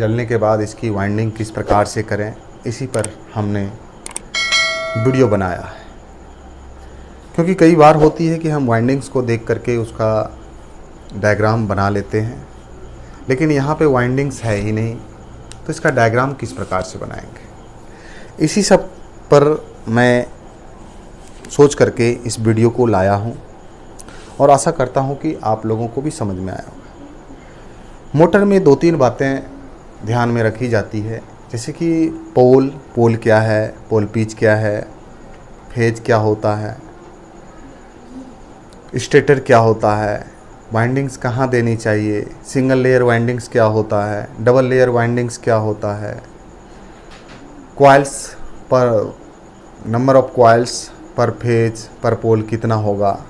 जलने के बाद इसकी वाइंडिंग किस प्रकार से करें, इसी पर हमने वीडियो बनाया है। क्योंकि कई बार होती है कि हम वाइंडिंग्स को देख करके उसका डायग्राम बना लेते हैं, लेकिन यहाँ पे वाइंडिंग्स है ही नहीं, तो इसका डायग्राम किस प्रकार से बनाएंगे। इसी सब पर मैं सोच करके इस वीडियो को लाया हूँ और आशा करता हूँ कि आप लोगों को भी समझ में आया होगा। मोटर में 2-3 बातें ध्यान में रखी जाती है, जैसे कि पोल क्या है, पोल पिच क्या है, फेज क्या होता है, स्टेटर क्या होता है, वाइंडिंग्स कहाँ देनी चाहिए, सिंगल लेयर वाइंडिंग्स क्या होता है, डबल लेयर वाइंडिंग्स क्या होता है, कॉइल्स पर नंबर ऑफ कॉइल्स पर फेज पर पोल कितना होगा।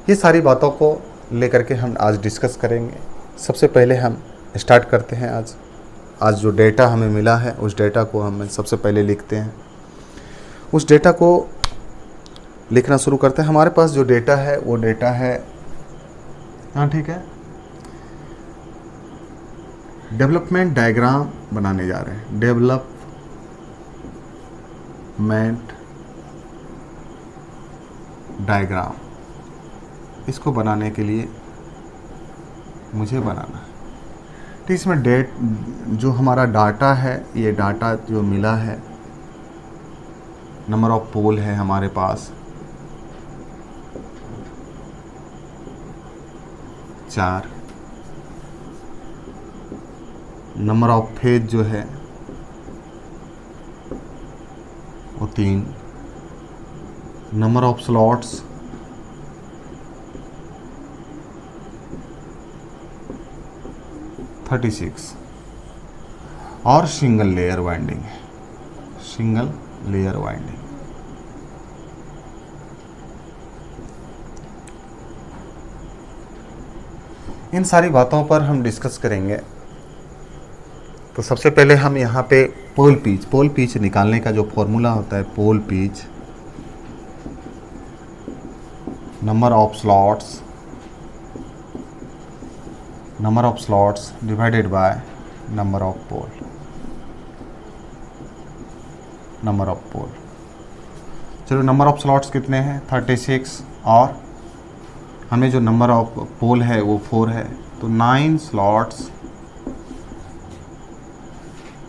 ये सारी बातों को लेकर के हम आज डिस्कस करेंगे। सबसे पहले हम स्टार्ट करते हैं। आज जो डेटा हमें मिला है उस डेटा को हम सबसे पहले लिखते हैं। उस डेटा को लिखना शुरू करते हैं। हमारे पास जो डेटा है वो डेटा है, हाँ ठीक है, डेवलपमेंट डायग्राम बनाने जा रहे हैं। डेवलपमेंट डायग्राम, इसको बनाने के लिए मुझे बनाना है। तो इसमें जो हमारा डाटा है, ये डाटा जो मिला है, नंबर ऑफ पोल है हमारे पास 4, नंबर ऑफ फेज जो है वो 3, नंबर ऑफ स्लॉट्स 36 और सिंगल लेयर वाइंडिंग है, सिंगल लेयर वाइंडिंग। इन सारी बातों पर हम डिस्कस करेंगे। तो सबसे पहले हम यहाँ पे पोल पिच निकालने का जो फॉर्मूला होता है, pole pitch number of slots divided by number of pole. चलो, नंबर ऑफ स्लॉट्स कितने हैं? 36, और हमें जो नंबर ऑफ पोल है वो 4 है, तो 9 स्लॉट्स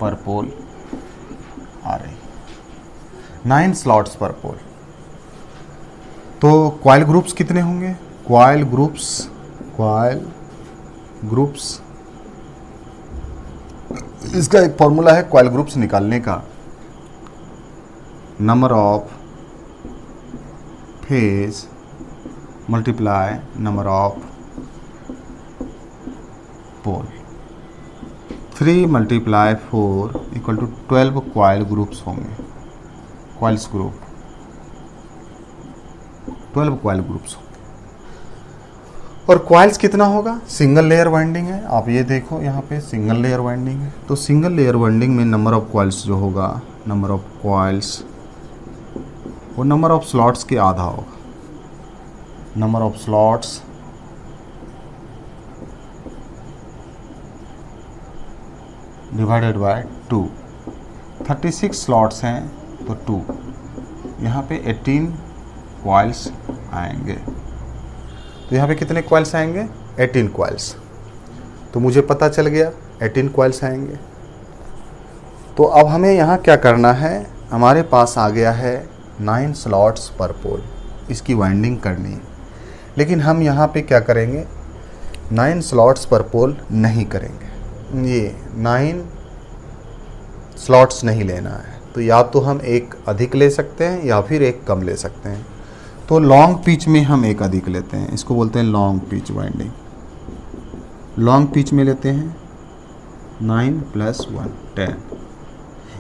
पर पोल आ रही, 9 स्लॉट्स पर पोल। तो कॉइल ग्रुप्स कितने होंगे? कॉइल ग्रुप्स इसका एक फॉर्मूला है कॉइल ग्रुप्स निकालने का, number of phase multiply number of pole. 3 × 4 = 12 coil groups होंगे। 12 कॉइल ग्रुप्स होंगे। और कॉइल्स कितना होगा? सिंगल लेयर वाइंडिंग है, आप ये देखो यहाँ पे सिंगल लेयर वाइंडिंग है, तो सिंगल लेयर वाइंडिंग में नंबर ऑफ कॉइल्स जो होगा, नंबर ऑफ कॉइल्स वो नंबर ऑफ स्लॉट्स के आधा होगा। Number of slots divided bye 2। 36 slots हैं तो 2, यहाँ पे 18 कॉइल्स आएंगे। तो यहाँ पे कितने कॉइल्स आएंगे? 18 कॉइल्स। तो मुझे पता चल गया 18 कॉइल्स आएंगे। तो अब हमें यहाँ क्या करना है? हमारे पास आ गया है 9 स्लॉट्स पर पोल, इसकी वाइंडिंग करनी है। लेकिन हम यहाँ पे क्या करेंगे? 9 स्लॉट्स पर पोल नहीं करेंगे, ये 9 स्लॉट्स नहीं लेना है। तो या तो हम एक अधिक ले सकते हैं या फिर एक कम ले सकते हैं। तो लॉन्ग पिच में हम एक अधिक लेते हैं, इसको बोलते हैं long pitch winding. Long pitch में लेते हैं 9 + 1 10।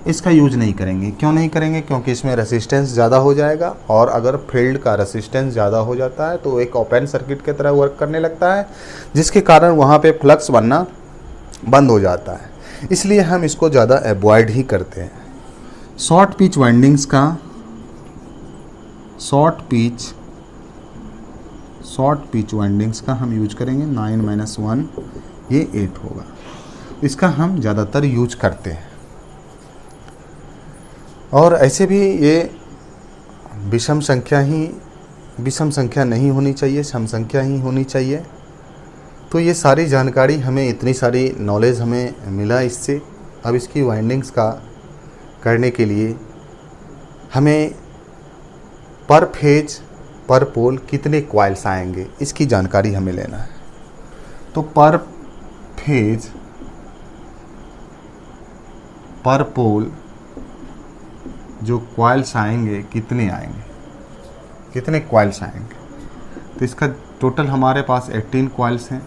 इसका यूज नहीं करेंगे। क्यों नहीं करेंगे? क्योंकि इसमें रेसिस्टेंस ज़्यादा हो जाएगा, और अगर फील्ड का रेसिस्टेंस ज़्यादा हो जाता है तो एक ओपन सर्किट की तरह वर्क करने लगता है, जिसके कारण वहाँ पे फ्लक्स बनना बंद हो जाता है। इसलिए हम इसको ज़्यादा अवॉइड ही करते हैं। शॉर्ट पिच वाइंडिंग्स का शॉर्ट पिच वाइंडिंग्स का हम यूज करेंगे 9 - 1, ये 8 होगा। इसका हम ज़्यादातर यूज करते हैं। और ऐसे भी ये विषम संख्या नहीं होनी चाहिए, सम संख्या ही होनी चाहिए। तो ये सारी जानकारी हमें, इतनी सारी नॉलेज हमें मिला इससे। अब इसकी वाइंडिंग्स का करने के लिए हमें पर फेज पर पोल कितने कॉइल्स आएंगे, इसकी जानकारी हमें लेना है। तो पर फेज पर पोल जो कॉइल्स आएंगे कितने कॉइल्स आएंगे। तो इसका टोटल हमारे पास 18 कॉइल्स हैं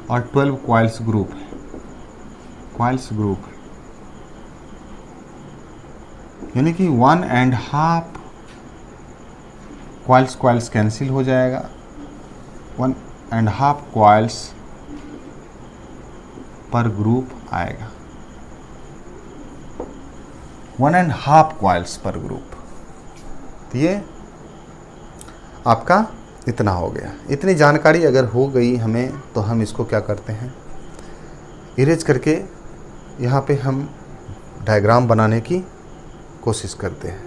और 12 कॉइल्स ग्रुप है। यानी कि 1.5 कॉइल्स कैंसिल हो जाएगा। 1.5 कॉइल्स पर ग्रुप आएगा। 1.5 कॉइल्स पर ग्रुप। तो ये आपका इतना हो गया। इतनी जानकारी अगर हो गई हमें, तो हम इसको क्या करते हैं, इरेज करके यहाँ पे हम डायग्राम बनाने की कोशिश करते हैं।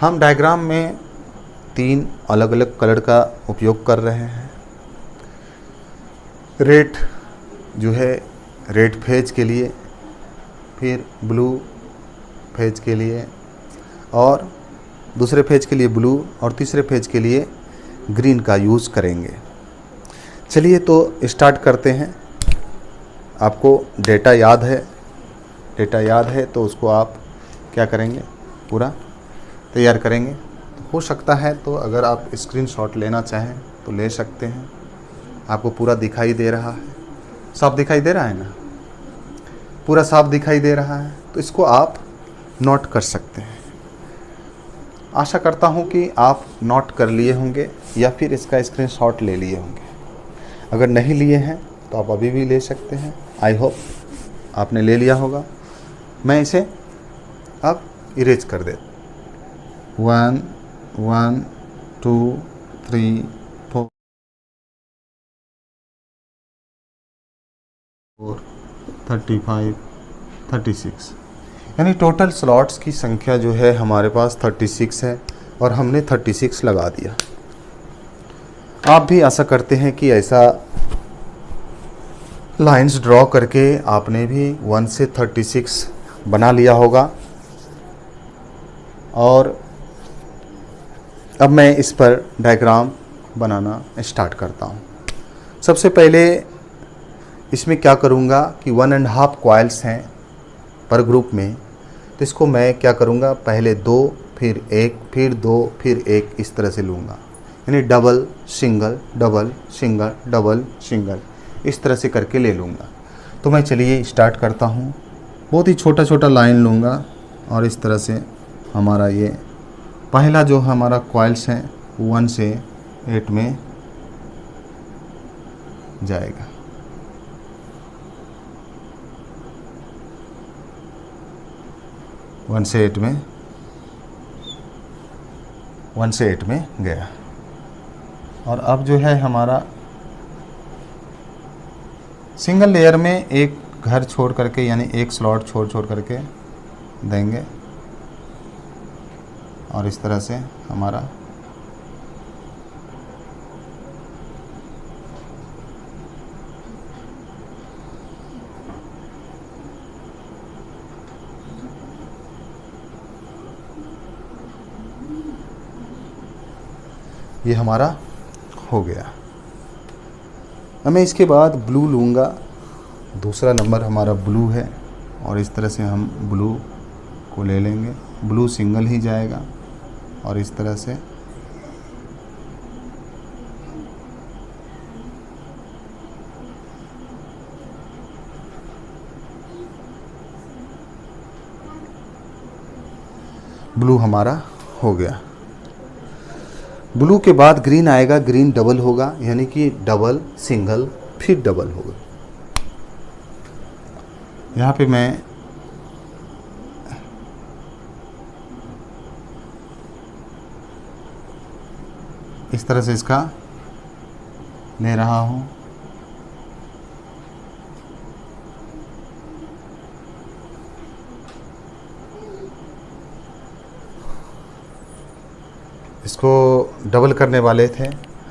हम डायग्राम में 3 अलग अलग कलर का उपयोग कर रहे हैं। रेड जो है रेड फेज के लिए, फिर ब्लू फेज के लिए, और दूसरे फेज के लिए ब्लू, और तीसरे फेज के लिए ग्रीन का यूज़ करेंगे। चलिए तो स्टार्ट करते हैं। आपको डेटा याद है तो उसको आप क्या करेंगे, पूरा तैयार करेंगे। तो हो सकता है तो अगर आप स्क्रीनशॉट लेना चाहें तो ले सकते हैं। आपको पूरा दिखाई दे रहा है, साफ दिखाई दे रहा है ना, पूरा साफ दिखाई दे रहा है। तो इसको आप नोट कर सकते हैं। आशा करता हूं कि आप नोट कर लिए होंगे या फिर इसका स्क्रीनशॉट ले लिए होंगे। अगर नहीं लिए हैं तो आप अभी भी ले सकते हैं। आई होप आपने ले लिया होगा। मैं इसे अब इरेज कर देता। 1 1 2 3 4 35 36, यानी टोटल स्लॉट्स की संख्या जो है हमारे पास 36 है और हमने 36 लगा दिया। आप भी आशा करते हैं कि ऐसा लाइंस ड्रॉ करके आपने भी 1 से 36 बना लिया होगा। और अब मैं इस पर डायग्राम बनाना स्टार्ट करता हूँ। सबसे पहले इसमें क्या करूँगा कि 1.5 कॉइल्स हैं पर ग्रुप में। तो इसको मैं क्या करूँगा, पहले 2 फिर 1 फिर 2 फिर 1 इस तरह से लूँगा। यानी double single double single double single इस तरह से करके ले लूँगा। तो मैं चलिए स्टार्ट करता हूँ। बहुत ही छोटा छोटा लाइन लूँगा और इस तरह से हमारा ये पहला जो हमारा कॉइल्स हैं 1 से 8 में जाएगा। वन से एट में गया। और अब जो है हमारा सिंगल लेयर में एक घर छोड़ करके, यानी एक स्लॉट छोड़ करके देंगे और इस तरह से हमारा ये हमारा हो गया। अब मैं इसके बाद ब्लू लूँगा। दूसरा नंबर हमारा ब्लू है और इस तरह से हम ब्लू को ले लेंगे। ब्लू सिंगल ही जाएगा और इस तरह से ब्लू हमारा हो गया। ब्लू के बाद ग्रीन आएगा। ग्रीन डबल होगा, यानी कि डबल सिंगल फिर डबल होगा। यहाँ पे मैं इस तरह से इसका ले रहा हूँ इसको डबल करने वाले थे।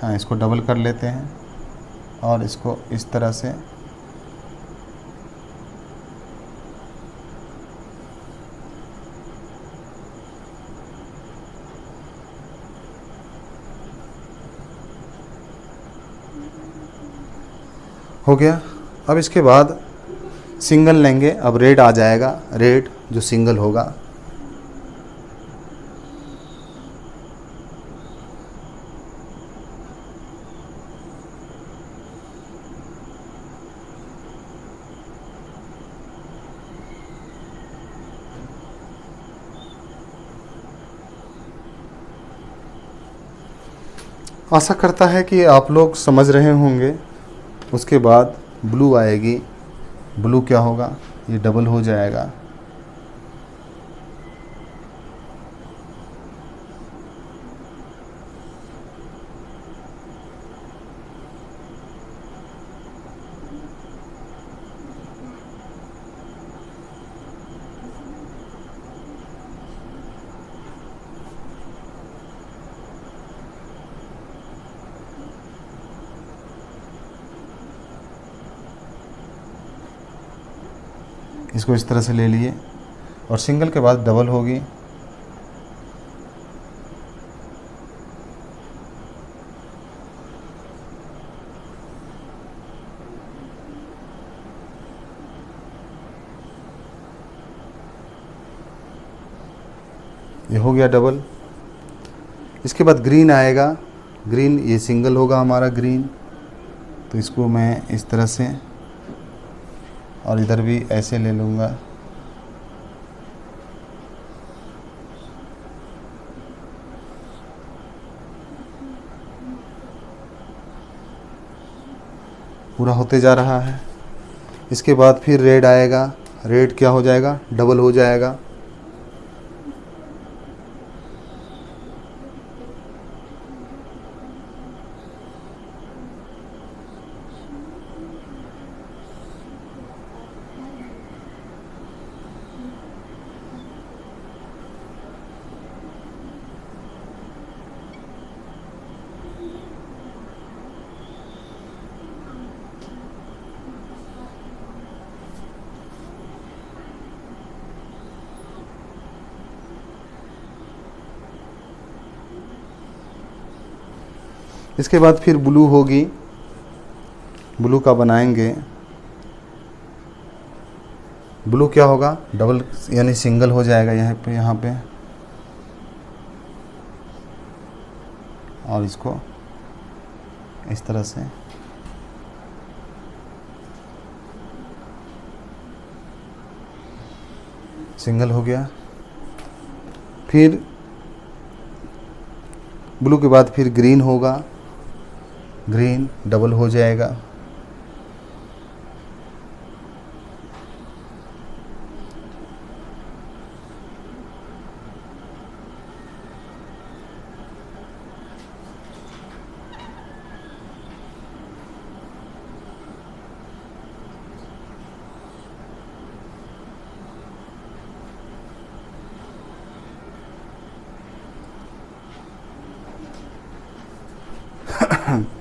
हाँ, इसको डबल कर लेते हैं और इसको इस तरह से हो गया। अब इसके बाद सिंगल लेंगे। अब रेड आ जाएगा, रेड जो सिंगल होगा। आशा करता है कि आप लोग समझ रहे होंगे। उसके बाद ब्लू आएगी। ब्लू क्या होगा, ये डबल हो जाएगा। इसको इस तरह से ले लिए और सिंगल के बाद डबल होगी। ये हो गया डबल। इसके बाद ग्रीन आएगा। ग्रीन ये सिंगल होगा हमारा ग्रीन। तो इसको मैं इस तरह से और इधर भी ऐसे ले लूँगा। पूरा होते जा रहा है। इसके बाद फिर रेड आएगा। रेड क्या हो जाएगा, डबल हो जाएगा। इसके बाद फिर ब्लू होगी। ब्लू का बनाएंगे। ब्लू क्या होगा, डबल यानी सिंगल हो जाएगा यहाँ पे और इसको इस तरह से सिंगल हो गया। फिर ब्लू के बाद फिर ग्रीन होगा। ग्रीन डबल हो जाएगा।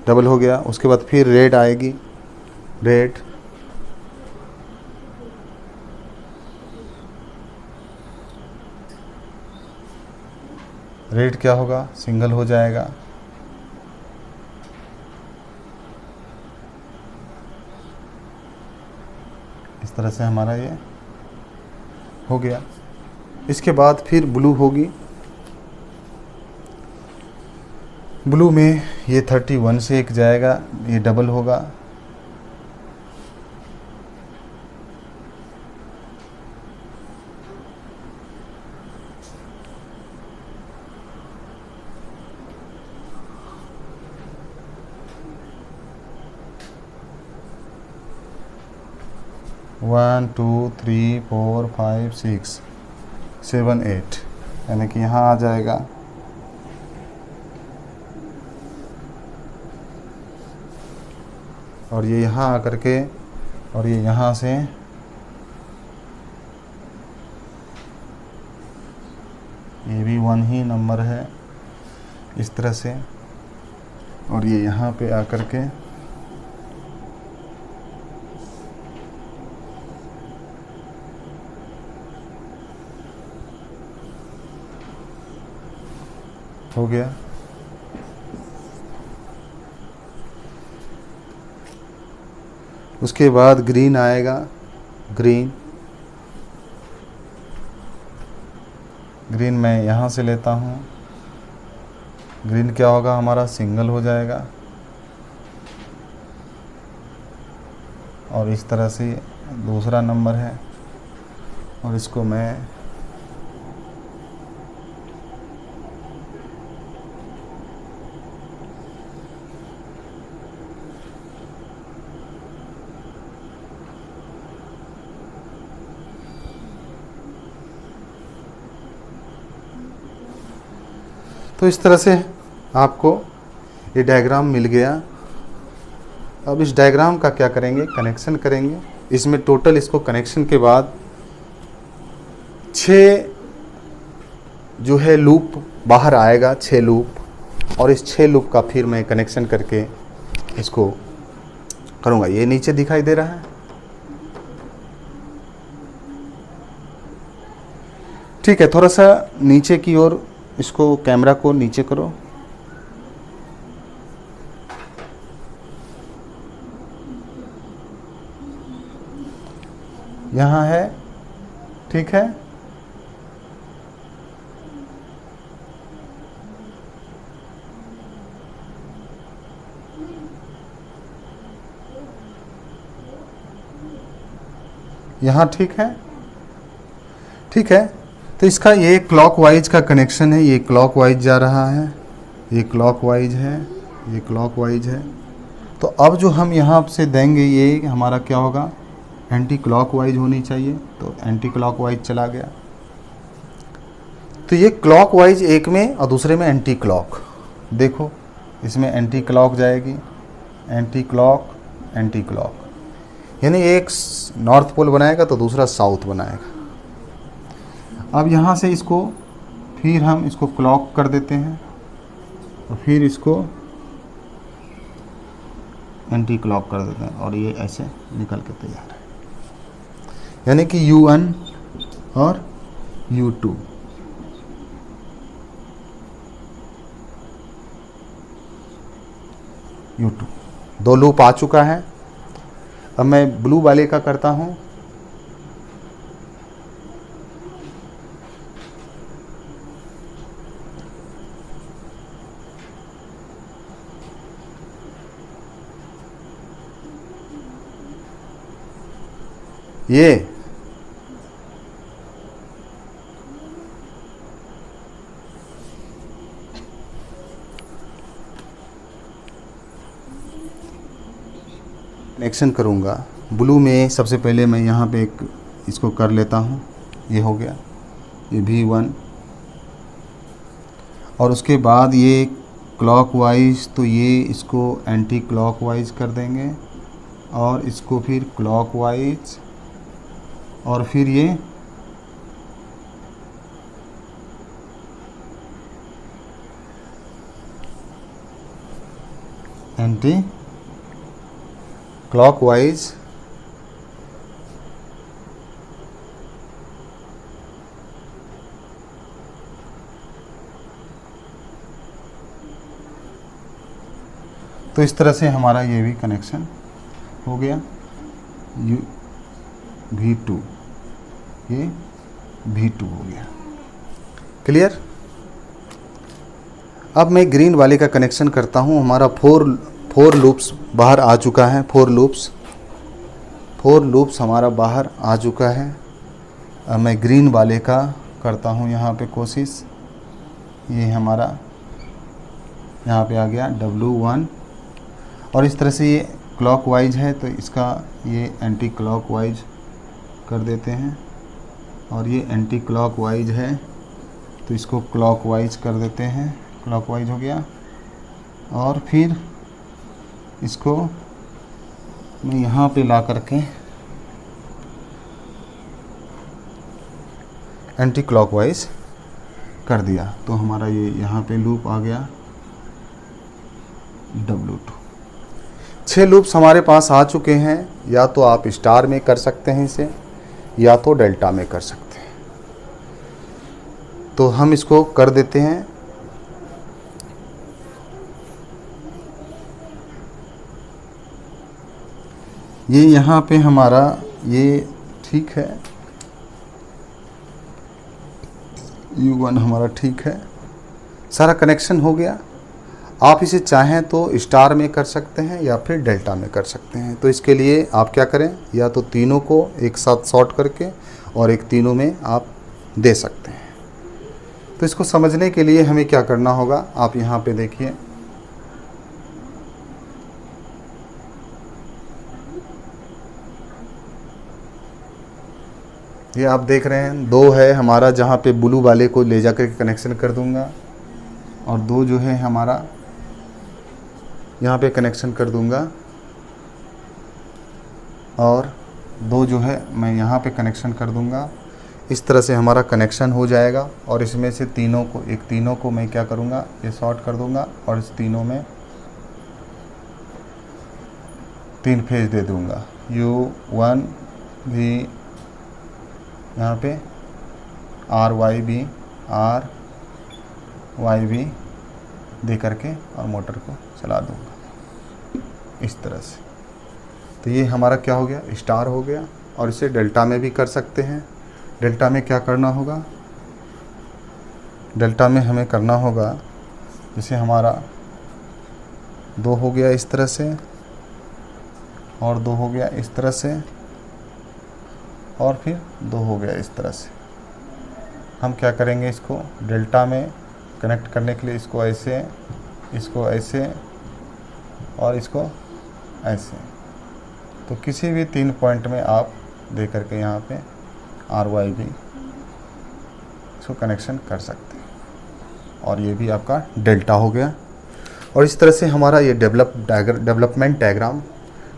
डबल हो गया। उसके बाद फिर रेड आएगी। रेड रेड क्या होगा, सिंगल हो जाएगा। इस तरह से हमारा ये हो गया। इसके बाद फिर ब्लू होगी। ब्लू में ये 31 से एक जाएगा, ये डबल होगा। One two three four five six 7 8 यानी कि यहाँ आ जाएगा। और ये यहाँ आकर के और ये यहाँ से ये भी 1 ही नंबर है। इस तरह से, और ये यहाँ पे आकर के हो गया। उसके बाद ग्रीन आएगा, ग्रीन मैं यहाँ से लेता हूँ। ग्रीन क्या होगा हमारा, सिंगल हो जाएगा, और इस तरह से दूसरा नंबर है, और इसको मैं तो इस तरह से आपको ये डायग्राम मिल गया। अब इस डायग्राम का क्या करेंगे, कनेक्शन करेंगे। इसमें टोटल इसको कनेक्शन के बाद 6 जो है लूप बाहर आएगा, 6 लूप, और इस 6 लूप का फिर मैं कनेक्शन करके इसको करूँगा। ये नीचे दिखाई दे रहा है, ठीक है। थोड़ा सा नीचे की ओर इसको, कैमरा को नीचे करो। यहाँ है, ठीक है। यहाँ ठीक है, ठीक है। तो इसका ये क्लॉकवाइज का कनेक्शन है, ये क्लॉकवाइज जा रहा है, ये क्लॉकवाइज है, ये क्लॉकवाइज है। तो अब जो हम यहाँ से देंगे ये हमारा क्या होगा, एंटी क्लॉकवाइज होनी चाहिए, तो एंटी क्लॉकवाइज चला गया। तो ये क्लॉकवाइज एक में और दूसरे में एंटी क्लॉक, देखो इसमें एंटी क्लॉक जाएगी, एंटी क्लॉक, एंटी क्लॉक, यानी एक नॉर्थ पोल बनाएगा तो दूसरा साउथ बनाएगा। अब यहाँ से इसको फिर हम इसको क्लॉक कर देते हैं, और फिर इसको एंटी क्लॉक कर देते हैं, और ये ऐसे निकल के तैयार है। यानी कि U1 और U2। U2 दो लूप आ चुका है। अब मैं ब्लू वाले का करता हूँ। ये कनेक्शन करूँगा ब्लू में। सबसे पहले मैं यहाँ पे एक इसको कर लेता हूँ, ये हो गया, ये V1, और उसके बाद ये क्लॉकवाइज, तो ये इसको एंटी क्लॉकवाइज कर देंगे, और इसको फिर क्लॉकवाइज, और फिर ये एंटी क्लॉकवाइज, तो इस तरह से हमारा ये भी कनेक्शन हो गया। V2, ये V2 हो गया। क्लियर। अब मैं ग्रीन वाले का कनेक्शन करता हूँ। हमारा फोर लूप्स बाहर आ चुका है, फोर लूप्स हमारा बाहर आ चुका है। अब मैं ग्रीन वाले का करता हूँ यहाँ पे कोशिश। ये हमारा यहाँ पे आ गया W1, और इस तरह से ये क्लॉकवाइज है, तो इसका ये एंटी क्लॉकवाइज कर देते हैं, और ये एंटी क्लॉकवाइज है तो इसको क्लॉकवाइज कर देते हैं। क्लॉकवाइज हो गया, और फिर इसको मैं यहाँ पे ला करके एंटी क्लॉकवाइज कर दिया, तो हमारा ये यहाँ पे लूप आ गया। W2। 6 लूप्स हमारे पास आ चुके हैं। या तो आप स्टार में कर सकते हैं इसे, या तो डेल्टा में कर सकते हैं। तो हम इसको कर देते हैं। ये यहाँ पे हमारा ये ठीक है, U1 हमारा ठीक है, सारा कनेक्शन हो गया। आप इसे चाहें तो स्टार में कर सकते हैं या फिर डेल्टा में कर सकते हैं। तो इसके लिए आप क्या करें, या तो तीनों को एक साथ शॉर्ट करके और एक तीनों में आप दे सकते हैं। तो इसको समझने के लिए हमें क्या करना होगा, आप यहाँ पे देखिए, ये आप देख रहे हैं 2 है हमारा, जहाँ पे ब्लू वाले को ले जाकर के कनेक्शन कर दूंगा, और 2 जो है हमारा यहाँ पे कनेक्शन कर दूंगा, और 2 जो है मैं यहाँ पे कनेक्शन कर दूंगा। इस तरह से हमारा कनेक्शन हो जाएगा। और इसमें से तीनों को मैं क्या करूँगा, ये शॉर्ट कर दूंगा, और इस तीनों में 3 फेज दे दूंगा। U1 भी यहाँ पे RYB दे करके और मोटर को चला दूंगा इस तरह से। तो ये हमारा क्या हो गया, स्टार हो गया। और इसे डेल्टा में भी कर सकते हैं। डेल्टा में क्या करना होगा, डेल्टा में हमें करना होगा, जैसे हमारा 2 हो गया इस तरह से, और 2 हो गया इस तरह से, और फिर 2 हो गया इस तरह से। हम क्या करेंगे, इसको डेल्टा में कनेक्ट करने के लिए इसको ऐसे और इसको ऐसे। तो किसी भी 3 पॉइंट में आप दे करके यहाँ पे RYB इसको कनेक्शन कर सकते हैं, और ये भी आपका डेल्टा हो गया। और इस तरह से हमारा ये डेवलपमेंट डायग्राम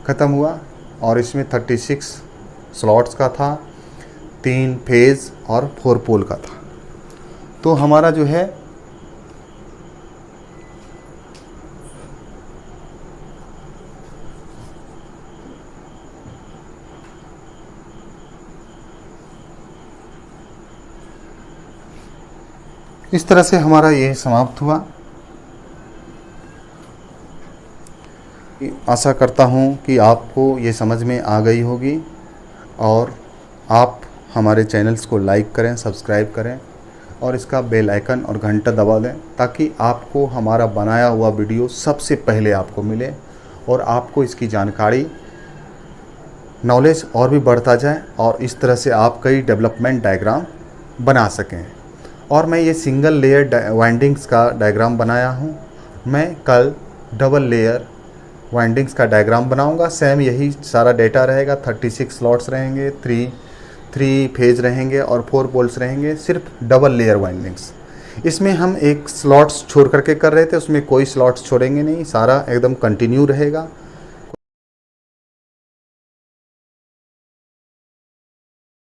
ख़त्म हुआ। और इसमें 36 स्लॉट्स का था, 3 फेज़ और 4 पोल का था। तो हमारा जो है इस तरह से हमारा ये समाप्त हुआ। आशा करता हूँ कि आपको ये समझ में आ गई होगी, और आप हमारे चैनल्स को लाइक करें, सब्सक्राइब करें, और इसका बेल आइकन और घंटा दबा दें, ताकि आपको हमारा बनाया हुआ वीडियो सबसे पहले आपको मिले, और आपको इसकी जानकारी, नॉलेज और भी बढ़ता जाए, और इस तरह से आप कई डेवलपमेंट डायग्राम बना सकें। और मैं ये सिंगल लेयर वाइंडिंग्स का डायग्राम बनाया हूँ। मैं कल डबल लेयर वाइंडिंग्स का डायग्राम बनाऊंगा। सेम यही सारा डेटा रहेगा। 36 स्लॉट्स रहेंगे, 3 फेज रहेंगे और 4 पोल्स रहेंगे, सिर्फ डबल लेयर वाइंडिंग्स। इसमें हम एक स्लॉट्स छोड़ करके कर रहे थे, उसमें कोई स्लॉट्स छोड़ेंगे नहीं, सारा एकदम कंटिन्यू रहेगा।